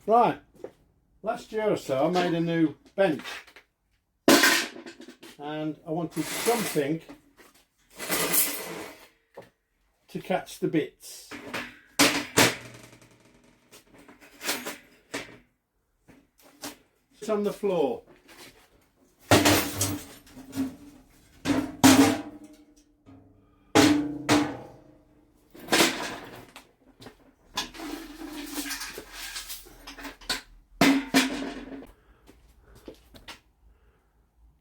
Right, last year or so I made a new bench and I wanted something to catch the bits. It's on the floor.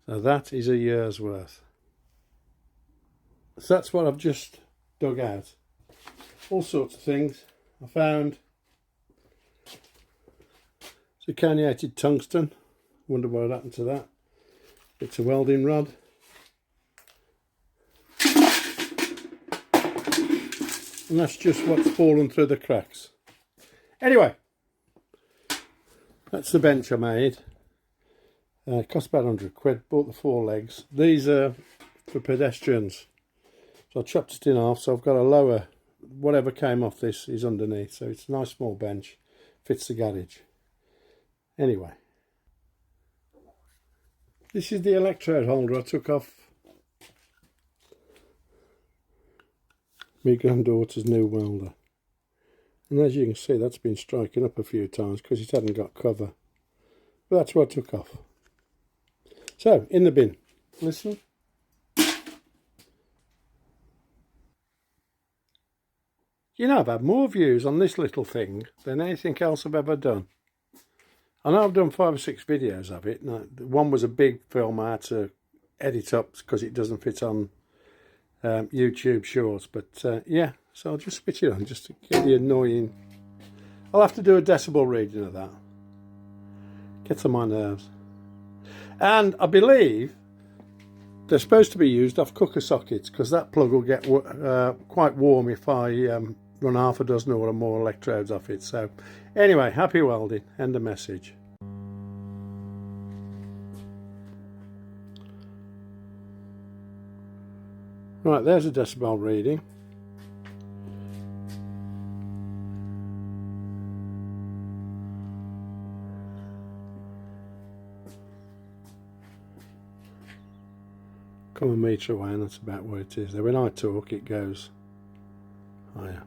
So that is a year's worth. So that's what I've just dug out. All sorts of things. I found zirconiated tungsten. Wonder what happened to that. It's a welding rod. And that's just what's fallen through the cracks. Anyway, that's the bench I made. Cost about 100 quid, bought the 4 legs. These are for pedestrians. So I chopped it in half, so I've got a lower, whatever came off this is underneath. So it's a nice small bench, fits the garage. Anyway, this is the electrode holder I took off my granddaughter's new welder. And as you can see, that's been striking up a few times because it hadn't got cover. But that's what I took off. So, in the bin. Listen. You know, I've had more views on this little thing than anything else I've ever done. I know I've done 5 or 6 videos of it. One was a big film I had to edit up because it doesn't fit on YouTube Shorts. But yeah, so I'll just switch it on just to get the annoying... I'll have to do a decibel reading of that. Gets on my nerves. And I believe they're supposed to be used off cooker sockets because that plug will get quite warm if I run half a dozen or more electrodes off it. So anyway, happy welding. End of message. Right, there's a decibel reading. Come a metre away and that's about where it is. When I talk it goes higher.